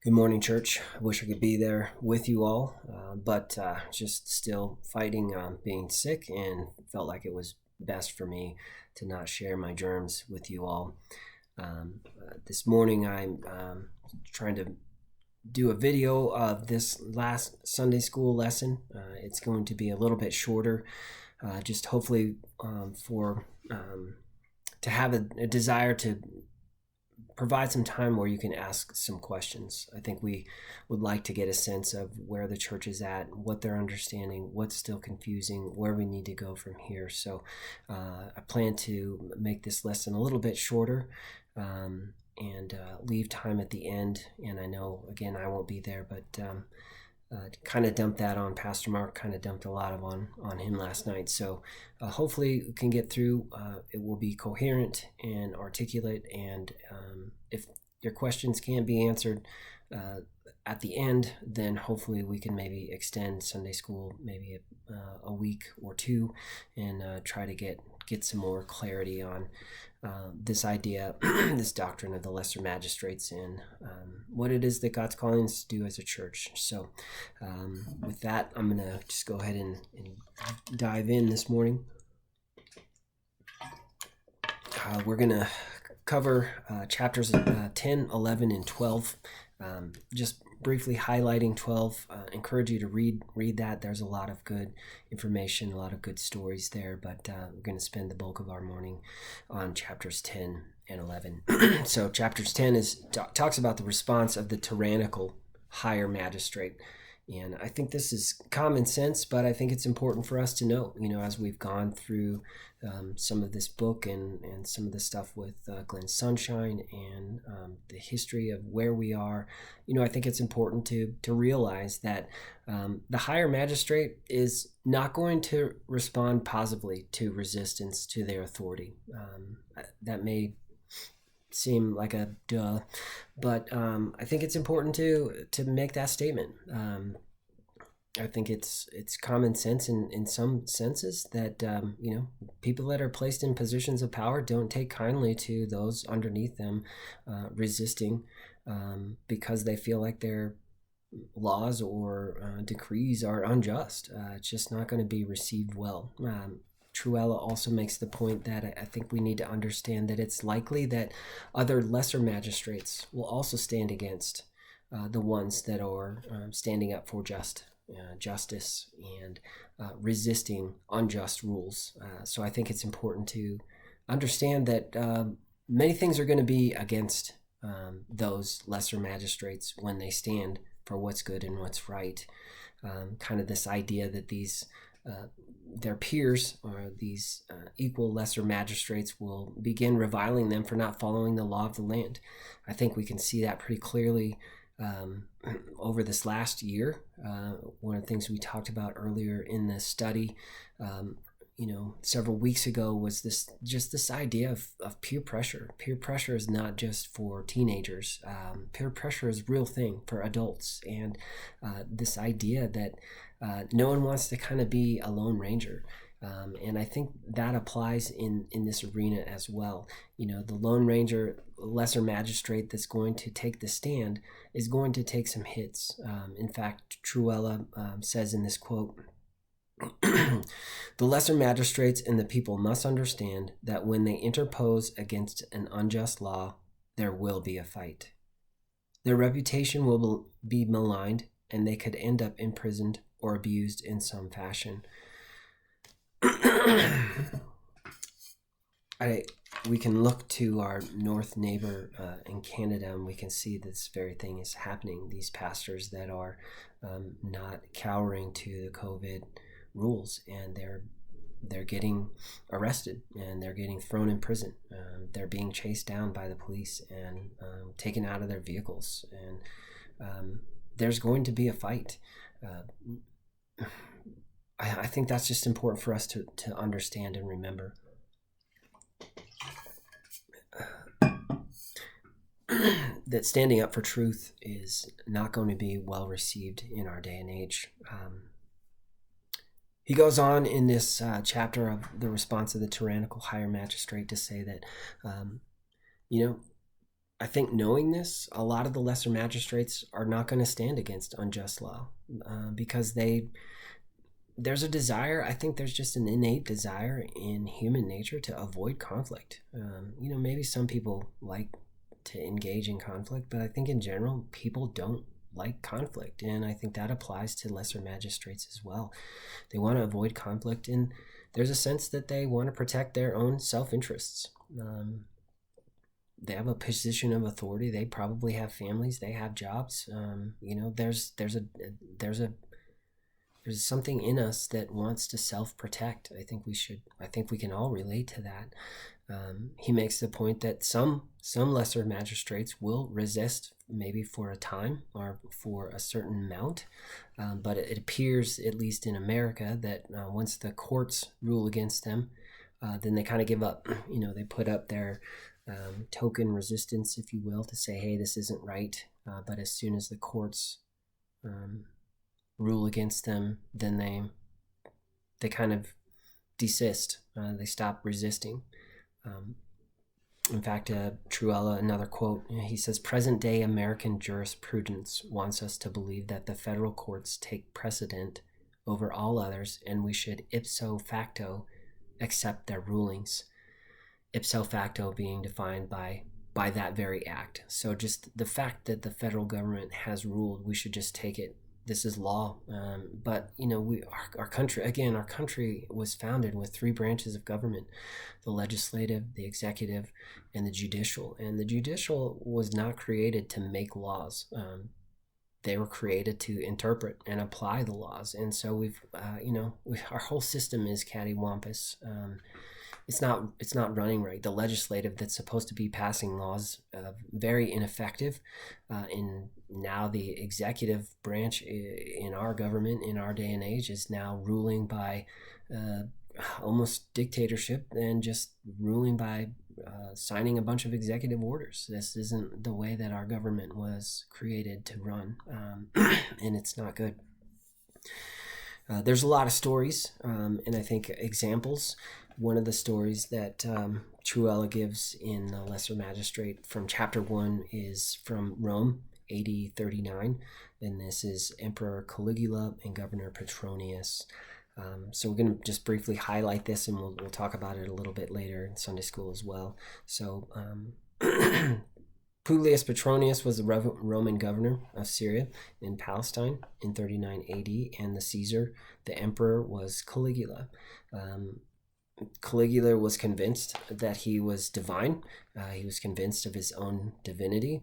Good morning, church. I wish I could be there with you all, but just still fighting being sick, and felt like it was best for me to not share my germs with you all. This morning, I'm trying to do a video of this last Sunday school lesson. It's going to be a little bit shorter, just hopefully to have a desire to provide some time where you can ask some questions. I think we would like to get a sense of where the church is at, what they're understanding, what's still confusing, where we need to go from here. So I plan to make this lesson a little bit shorter and leave time at the end. And I know, again, I won't be there, but kind of dumped that on Pastor Mark, kind of dumped a lot of on him last night. So hopefully we can get through. It will be coherent and articulate. And if your questions can be answered at the end, then hopefully we can maybe extend Sunday school maybe a week or two and try to get some more clarity on this idea, this doctrine of the lesser magistrates, and what it is that God's calling us to do as a church. So with that, I'm going to just go ahead and dive in this morning. We're going to cover chapters 10, 11, and 12. Just briefly highlighting 12. Encourage you to read that. There's a lot of good information, a lot of good stories there, but we're going to spend the bulk of our morning on chapters 10 and 11. So chapters 10 talks about the response of the tyrannical higher magistrate. And I think this is common sense, but I think it's important for us to know, as we've gone through some of this book and some of the stuff with Glenn Sunshine and the history of where we are. I think it's important to realize that the higher magistrate is not going to respond positively to resistance to their authority. That may seem like a duh, but I think it's important to make that statement. I think it's common sense in some senses that people that are placed in positions of power don't take kindly to those underneath them resisting because they feel like their laws or decrees are unjust. It's just not going to be received well. Truella also makes the point that I think we need to understand that it's likely that other lesser magistrates will also stand against the ones that are standing up for justice and resisting unjust rules. So I think it's important to understand that many things are going to be against those lesser magistrates when they stand for what's good and what's right. Kind of this idea that these their peers or these equal lesser magistrates will begin reviling them for not following the law of the land. I think we can see that pretty clearly over this last year. One of the things we talked about earlier in the study, several weeks ago, was this idea of peer pressure. Peer pressure is not just for teenagers. Peer pressure is a real thing for adults, and this idea that no one wants to kind of be a lone ranger. And I think that applies in this arena as well. The lone ranger, lesser magistrate that's going to take the stand is going to take some hits. In fact, Truella says in this quote, "The lesser magistrates and the people must understand that when they interpose against an unjust law, there will be a fight. Their reputation will be maligned, and they could end up imprisoned or abused in some fashion." We can look to our north neighbor in Canada, and we can see this very thing is happening. These pastors that are not cowering to the COVID rules, and they're getting arrested, and they're getting thrown in prison. They're being chased down by the police and taken out of their vehicles, and there's going to be a fight. I think that's just important for us to understand and remember. That standing up for truth is not going to be well received in our day and age. He goes on in this chapter of the response of the tyrannical higher magistrate to say that, I think knowing this, a lot of the lesser magistrates are not going to stand against unjust law because there's a desire. I think there's just an innate desire in human nature to avoid conflict. Maybe some people like to engage in conflict, but I think in general, people don't like conflict. And I think that applies to lesser magistrates as well. They want to avoid conflict, and there's a sense that they want to protect their own self-interests. They have a position of authority. They probably have families. They have jobs. There's something in us that wants to self-protect. I think we can all relate to that. He makes the point that some lesser magistrates will resist, maybe for a time or for a certain amount, but it appears, at least in America, that once the courts rule against them, then they kind of give up. They put up their token resistance, if you will, to say, hey, this isn't right. But as soon as the courts rule against them, then they kind of desist. They stop resisting. In fact, Truella, another quote, he says, present-day American jurisprudence wants us to believe that the federal courts take precedent over all others, and we should ipso facto accept their rulings. Ipso facto being defined by that very act. So just the fact that the federal government has ruled, we should just take it. This is law. But our country was founded with three branches of government: the legislative, the executive, and the judicial. And the judicial was not created to make laws. They were created to interpret and apply the laws. And so our whole system is cattywampus. It's not running right. The legislative, that's supposed to be passing laws, very ineffective. And now the executive branch in our government, in our day and age, is now ruling by almost dictatorship, and just ruling by signing a bunch of executive orders. This isn't the way that our government was created to run, and it's not good. There's a lot of stories, and I think examples. One of the stories that Truella gives in the Lesser Magistrate from chapter 1 is from Rome, AD 39, and this is Emperor Caligula and Governor Petronius. So we're going to just briefly highlight this, and we'll talk about it a little bit later in Sunday school as well. So Publius Petronius was the Roman governor of Syria in Palestine in 39 AD, and the Caesar, the emperor, was Caligula. Caligula was convinced that he was divine. He was convinced of his own divinity.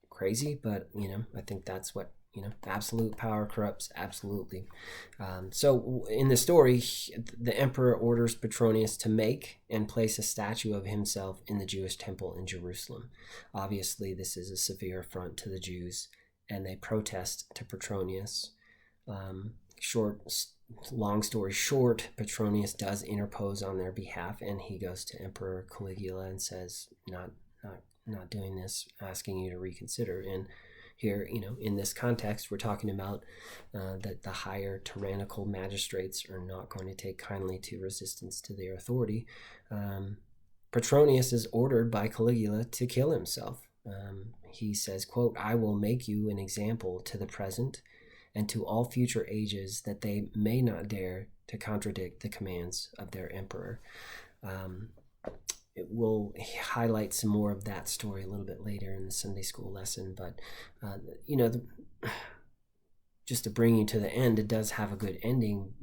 Crazy, but I think that's what absolute power corrupts absolutely. So in the story, the emperor orders Petronius to make and place a statue of himself in the Jewish temple in Jerusalem. Obviously, this is a severe affront to the Jews, and they protest to Petronius. Long story short, Petronius does interpose on their behalf, and he goes to Emperor Caligula and says, not doing this, asking you to reconsider. And here, in this context, we're talking about that the higher tyrannical magistrates are not going to take kindly to resistance to their authority. Petronius is ordered by Caligula to kill himself. He says, quote, I will make you an example to the present and to all future ages, that they may not dare to contradict the commands of their emperor. It will highlight some more of that story a little bit later in the Sunday school lesson, but just to bring you to the end, it does have a good ending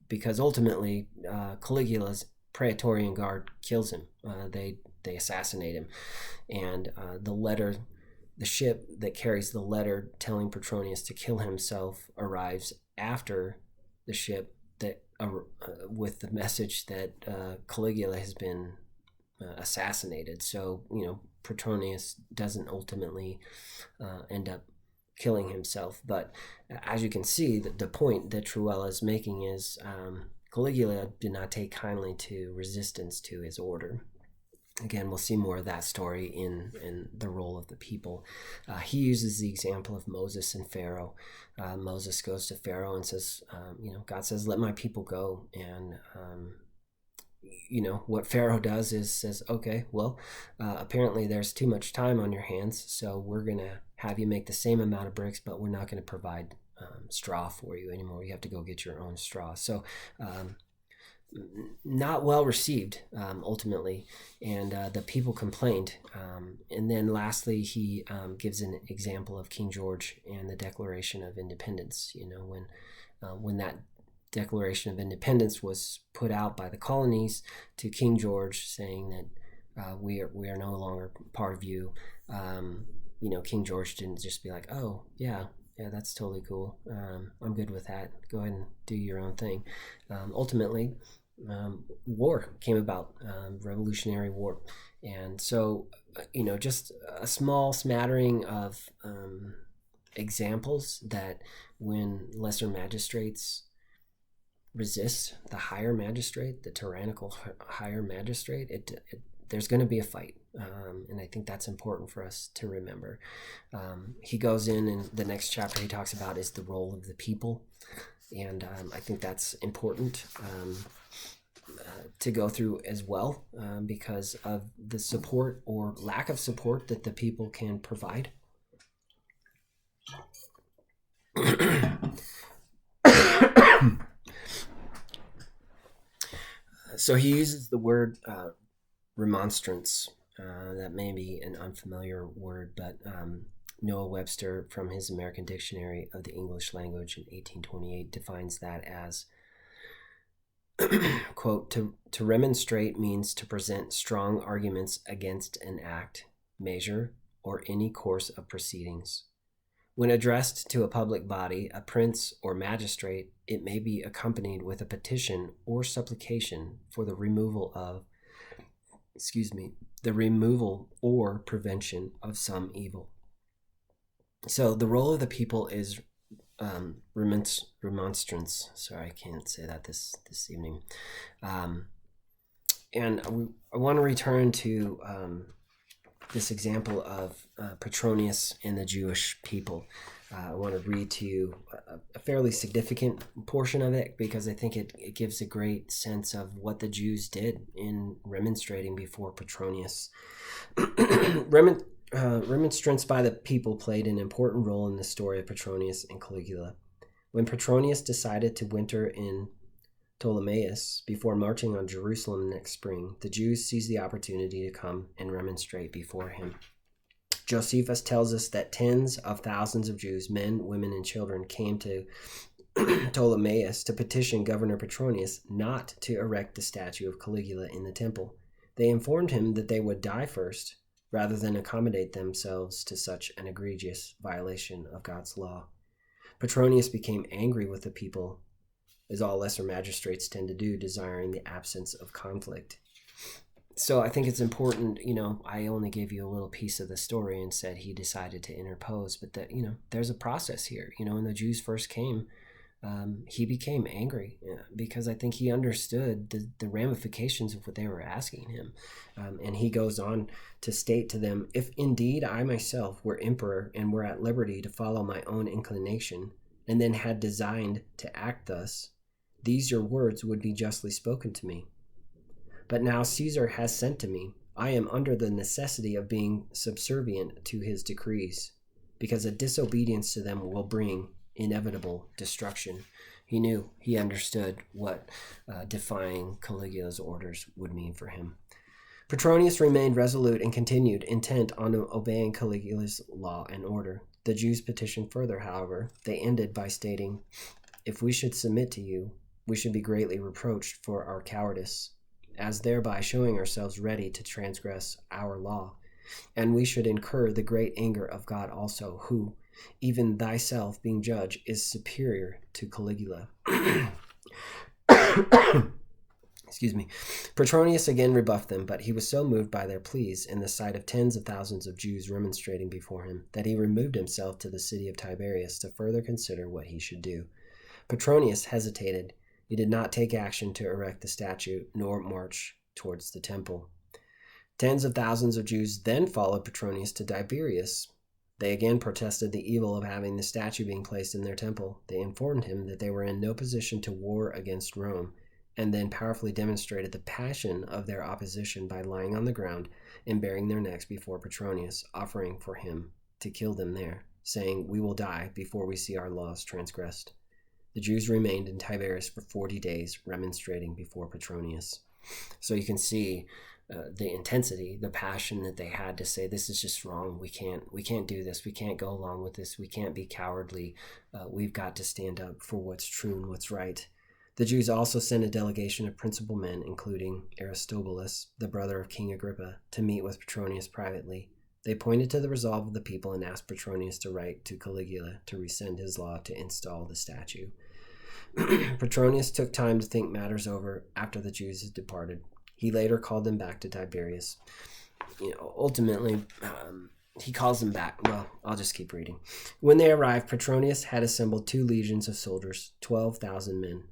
because ultimately Caligula's Praetorian Guard kills him. They assassinate him, and the ship that carries the letter telling Petronius to kill himself arrives after the ship that with the message that Caligula has been assassinated. So Petronius doesn't ultimately end up killing himself. But as you can see, the point that Truella is making is Caligula did not take kindly to resistance to his order. Again, we'll see more of that story in the role of the people. He uses the example of Moses and Pharaoh. Moses goes to Pharaoh and says, God says, let my people go. And what Pharaoh does is says, okay, well, apparently there's too much time on your hands, so we're going to have you make the same amount of bricks, but we're not going to provide straw for you anymore. You have to go get your own straw. So not well received, ultimately, and the people complained. And then lastly, he gives an example of King George and the Declaration of Independence. When that Declaration of Independence was put out by the colonies to King George, saying that we are no longer part of you. King George didn't just be like, oh yeah, that's totally cool. I'm good with that. Go ahead and do your own thing. Ultimately, war came about, Revolutionary War, and so just a small smattering of examples that when lesser magistrates resist the higher magistrate, the tyrannical higher magistrate, there's going to be a fight, and I think that's important for us to remember. He goes in the next chapter he talks about is the role of the people, and I think that's important to go through as well, because of the support or lack of support that the people can provide. So he uses the word remonstrance. That may be an unfamiliar word, but Noah Webster, from his American Dictionary of the English Language in 1828, defines that as, quote, to remonstrate means to present strong arguments against an act, measure, or any course of proceedings. When addressed to a public body, a prince or magistrate, it may be accompanied with a petition or supplication for the removal or prevention of some evil. So the role of the people is remonstrance. Sorry, I can't say that this evening. And I want to return to this example of Petronius and the Jewish people. I want to read to you a fairly significant portion of it, because I think it gives a great sense of what the Jews did in remonstrating before Petronius. Remonstrance by the people played an important role in the story of Petronius and Caligula. When Petronius decided to winter in Ptolemais before marching on Jerusalem next spring, the Jews seized the opportunity to come and remonstrate before him. Josephus tells us that tens of thousands of Jews, men, women, and children, came to Ptolemais to petition Governor Petronius not to erect the statue of Caligula in the temple. They informed him that they would die first, rather than accommodate themselves to such an egregious violation of God's law. Petronius became angry with the people, as all lesser magistrates tend to do, desiring the absence of conflict. So I think it's important, I only gave you a little piece of the story and said he decided to interpose, but that, there's a process here. When the Jews first came, he became angry because I think he understood the ramifications of what they were asking him. And he goes on to state to them, if indeed I myself were emperor and were at liberty to follow my own inclination, and then had designed to act thus, these your words would be justly spoken to me. But now Caesar has sent to me. I am under the necessity of being subservient to his decrees, because a disobedience to them will bring inevitable destruction. He understood what defying Caligula's orders would mean for him. Petronius remained resolute and continued intent on obeying Caligula's law and order. The Jews petitioned further, however. They ended by stating, if we should submit to you, we should be greatly reproached for our cowardice, as thereby showing ourselves ready to transgress our law. And we should incur the great anger of God also, who, even thyself being judge, is superior to Caligula. Excuse me. Petronius again rebuffed them, but he was so moved by their pleas in the sight of tens of thousands of Jews remonstrating before him that he removed himself to the city of Tiberias to further consider what he should do. Petronius hesitated. He did not take action to erect the statue, nor march towards the temple. Tens of thousands of Jews then followed Petronius to Tiberias. They again protested the evil of having the statue being placed in their temple. They informed him that they were in no position to war against Rome, and then powerfully demonstrated the passion of their opposition by lying on the ground and baring their necks before Petronius, offering for him to kill them there, saying, "We will die before we see our laws transgressed." The Jews remained in Tiberias for 40 days, remonstrating before Petronius. So you can see the intensity, the passion that they had to say, this is just wrong. We can't do this. We can't go along with this. We can't be cowardly. We've got to stand up for what's true and what's right. The Jews also sent a delegation of principal men, including Aristobulus, the brother of King Agrippa, to meet with Petronius privately. They pointed to the resolve of the people and asked Petronius to write to Caligula to rescind his law to install the statue. Petronius took time to think matters over after the Jews had departed. He later called them back to Tiberias. Ultimately, he calls them back. Well, I'll just keep reading. When they arrived, Petronius had assembled 2 legions of soldiers, 12,000 men.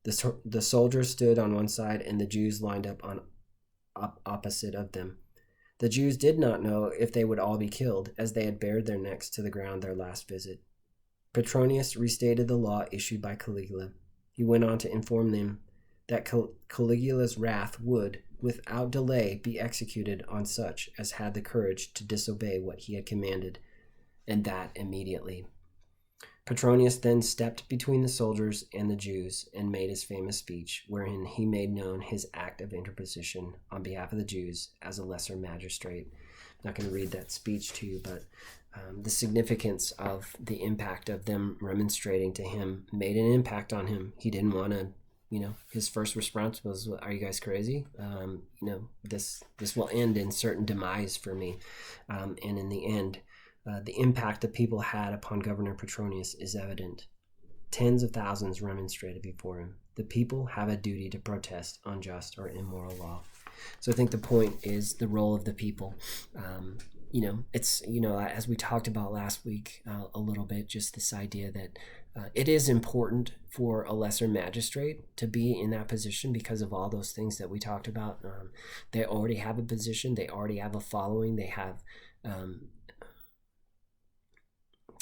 The soldiers stood on one side, and the Jews lined up on opposite of them. The Jews did not know if they would all be killed, as they had bared their necks to the ground their last visit. Petronius restated the law issued by Caligula. He went on to inform them that Caligula's wrath would, without delay, be executed on such as had the courage to disobey what he had commanded, and that immediately. Petronius then stepped between the soldiers and the Jews and made his famous speech, wherein he made known his act of interposition on behalf of the Jews as a lesser magistrate. I'm not going to read that speech to you, but the significance of the impact of them remonstrating to him made an impact on him. He didn't want to, his first response was, "Are you guys crazy? This will end in certain demise for me." And in the end, the impact the people had upon Governor Petronius is evident. Tens of thousands remonstrated before him. The people have a duty to protest unjust or immoral law. So I think the point is the role of the people. It's, as we talked about last week a little bit, just this idea that it is important for a lesser magistrate to be in that position because of all those things that we talked about. They already have a position. They already have a following. They have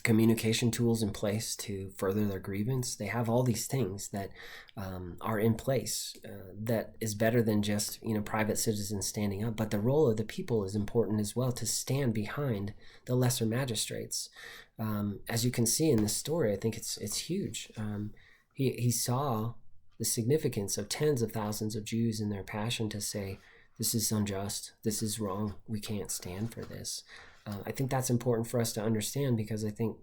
communication tools in place to further their grievance. They have all these things that are in place that is better than just private citizens standing up. But the role of the people is important as well, to stand behind the lesser magistrates. As you can see in this story, I think it's huge. He saw the significance of tens of thousands of Jews in their passion to say, this is unjust, this is wrong, we can't stand for this. I think that's important for us to understand, because I think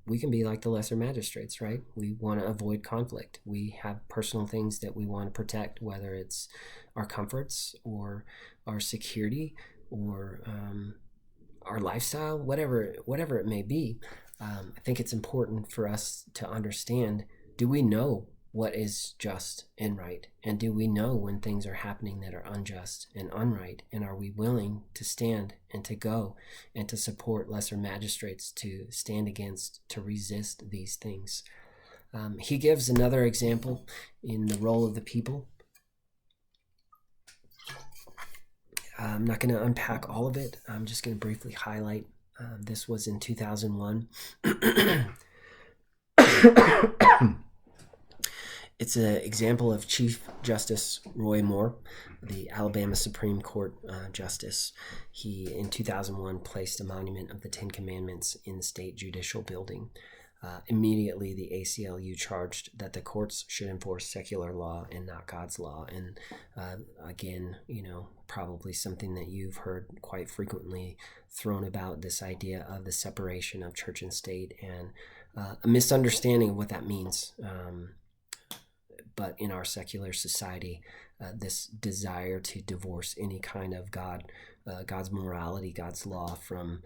we can be like the lesser magistrates, right? We want to avoid conflict. We have personal things that we want to protect, whether it's our comforts or our security or our lifestyle, whatever it may be. I think it's important for us to understand, do we know what is just and right? And do we know when things are happening that are unjust and unright? And are we willing to stand and to go and to support lesser magistrates, to stand against, to resist these things? He gives another example in the role of the people. I'm not going to unpack all of it. I'm just going to briefly highlight. This was in 2001. It's an example of Chief Justice Roy Moore, the Alabama Supreme Court Justice. He, in 2001, placed a monument of the 10 Commandments in the state judicial building. Immediately, the ACLU charged that the courts should enforce secular law and not God's law. And again, probably something that you've heard quite frequently thrown about, this idea of the separation of church and state, and a misunderstanding of what that means. But in our secular society, this desire to divorce any kind of God's morality, God's law from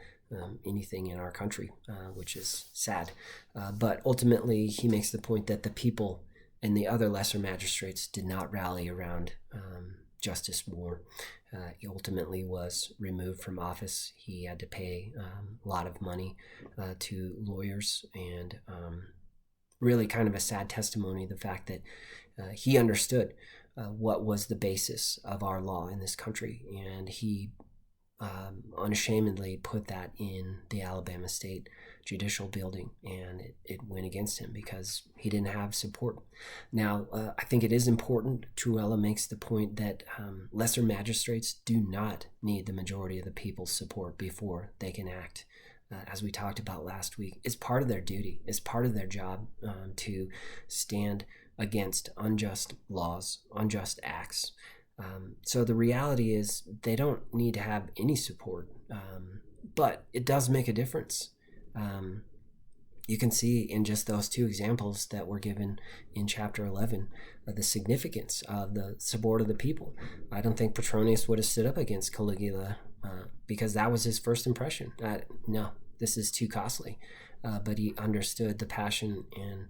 anything in our country, which is sad. But ultimately, he makes the point that the people and the other lesser magistrates did not rally around Justice Moore. He ultimately was removed from office. He had to pay a lot of money to lawyers, and really kind of a sad testimony, the fact that he understood what was the basis of our law in this country, and he unashamedly put that in the Alabama State Judicial Building, and it went against him because he didn't have support. Now, I think it is important. Truella makes the point that lesser magistrates do not need the majority of the people's support before they can act. As we talked about last week, it's part of their duty. It's part of their job to stand against unjust laws, unjust acts. So the reality is they don't need to have any support, but it does make a difference. You can see in just those two examples that were given in chapter 11 the significance of the support of the people. I don't think Petronius would have stood up against Caligula because that was his first impression. No, this is too costly. But he understood the passion and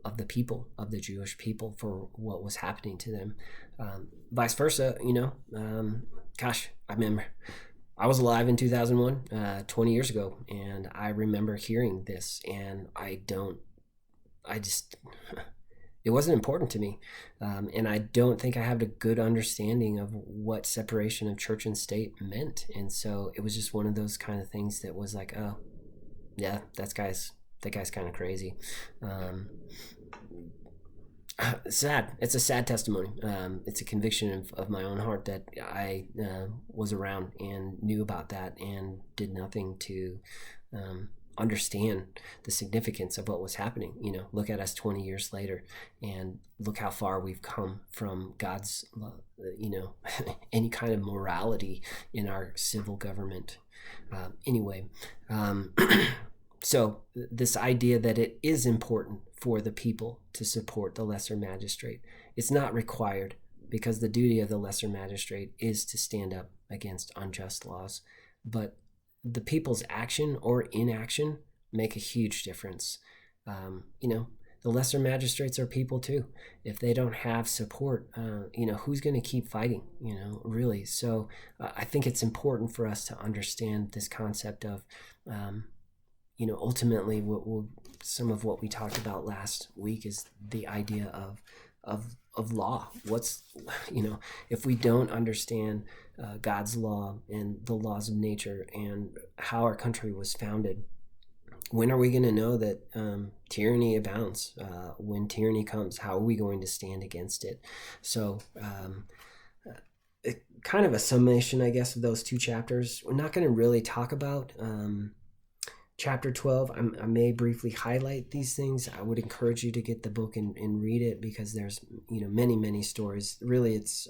of the people, of the Jewish people, for what was happening to them. Vice versa, I remember I was alive in 2001, 20 years ago, and I remember hearing this, and it wasn't important to me. And I don't think I have a good understanding of what separation of church and state meant. And so it was just one of those kind of things that was like, oh, yeah, that guy's kind of crazy. Sad. It's a sad testimony. It's a conviction of my own heart that I was around and knew about that and did nothing to understand the significance of what was happening. Look at us 20 years later and look how far we've come from God's, any kind of morality in our civil government. So this idea that it is important for the people to support the lesser magistrate, it's not required, because the duty of the lesser magistrate is to stand up against unjust laws. But the people's action or inaction make a huge difference. The lesser magistrates are people too. If they don't have support, who's going to keep fighting, really? So I think it's important for us to understand this concept of, ultimately some of what we talked about last week is the idea of law. If we don't understand God's law and the laws of nature and how our country was founded, when are we going to know that tyranny abounds? When tyranny comes, how are we going to stand against it? So kind of a summation, I guess, of those two chapters. We're not going to really talk about Chapter 12, I may briefly highlight these things. I would encourage you to get the book and read it, because there's many, many stories. Really, it's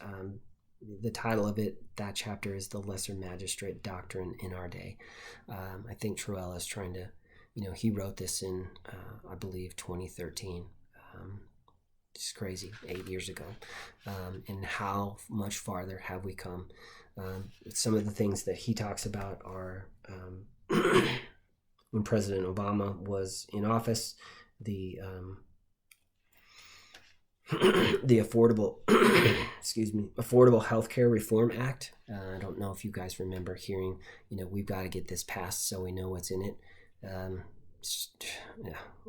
the title of it, that chapter, is The Lesser Magistrate Doctrine in Our Day. I think Truella is trying to, he wrote this in, I believe, 2013. It's crazy, 8 years ago. And how much farther have we come? Some of the things that he talks about are... when President Obama was in office, the Affordable Health Care Reform Act. I don't know if you guys remember hearing, we've got to get this passed so we know what's in it.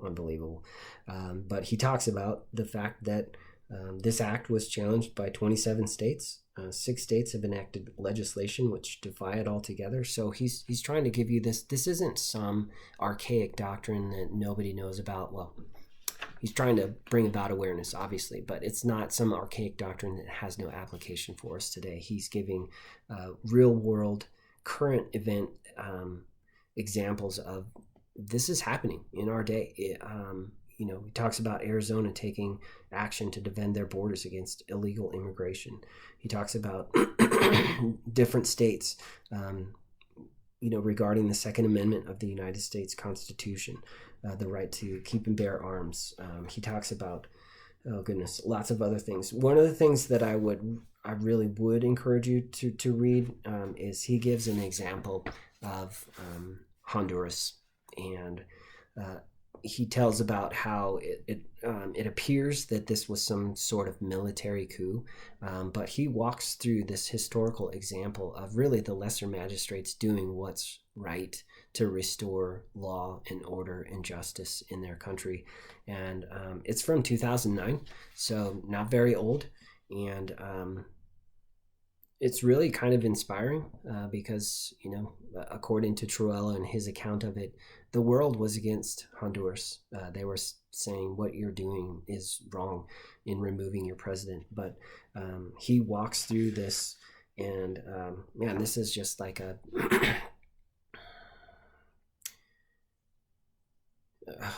Unbelievable. But he talks about the fact that this act was challenged by 27 states. 6 states have enacted legislation which defy it altogether. So he's trying to give you this. This isn't some archaic doctrine that nobody knows about. Well, he's trying to bring about awareness, obviously, but it's not some archaic doctrine that has no application for us today. He's giving real world, current event examples of this is happening in our day. He talks about Arizona taking action to defend their borders against illegal immigration. He talks about different states, regarding the Second Amendment of the United States Constitution, the right to keep and bear arms. He talks about, lots of other things. One of the things that I really would encourage you to read is he gives an example of Honduras, and he tells about how it appears that this was some sort of military coup, but he walks through this historical example of really the lesser magistrates doing what's right to restore law and order and justice in their country. And it's from 2009, so not very old. And it's really kind of inspiring because, according to Truella and his account of it, the world was against Honduras. They were saying what you're doing is wrong in removing your president. But he walks through this, and man, this is just like a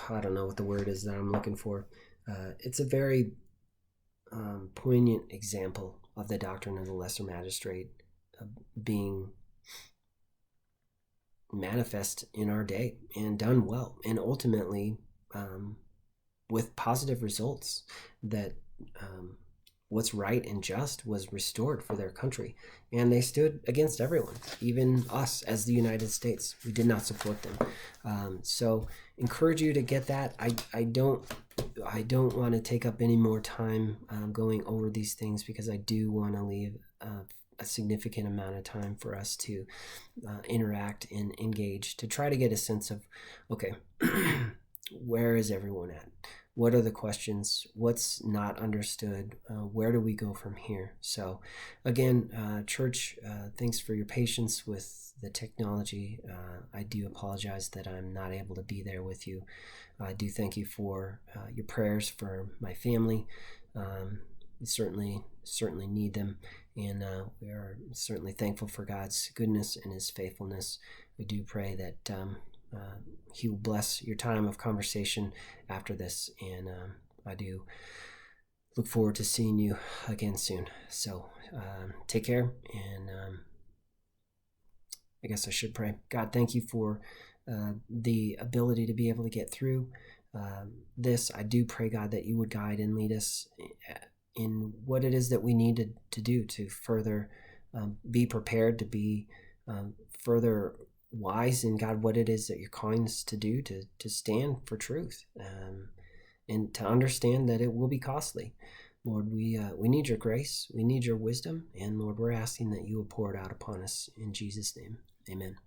I don't know what the word is that I'm looking for. It's a very poignant example of the doctrine of the lesser magistrate being manifest in our day and done well, and ultimately with positive results, that what's right and just was restored for their country, and they stood against everyone, even us as the United States. We did not support them. So encourage you to get that. I don't want to take up any more time going over these things, because I do want to leave a significant amount of time for us to interact and engage, to try to get a sense of, okay, where is everyone at? What are the questions? What's not understood? Where do we go from here? So again, church, thanks for your patience with the technology. I do apologize that I'm not able to be there with you. I do thank you for your prayers for my family. We certainly need them, and we are certainly thankful for God's goodness and his faithfulness. We do pray that he will bless your time of conversation after this, and I do look forward to seeing you again soon. So take care, and I guess I should pray. God, thank you for the ability to be able to get through this. I do pray, God, that you would guide and lead us in what it is that we need to do to further be prepared, to be further wise in, God, what it is that you're calling us to do, to stand for truth, and to understand that it will be costly. Lord, we need your grace, we need your wisdom, and Lord, we're asking that you will pour it out upon us in Jesus' name. Amen.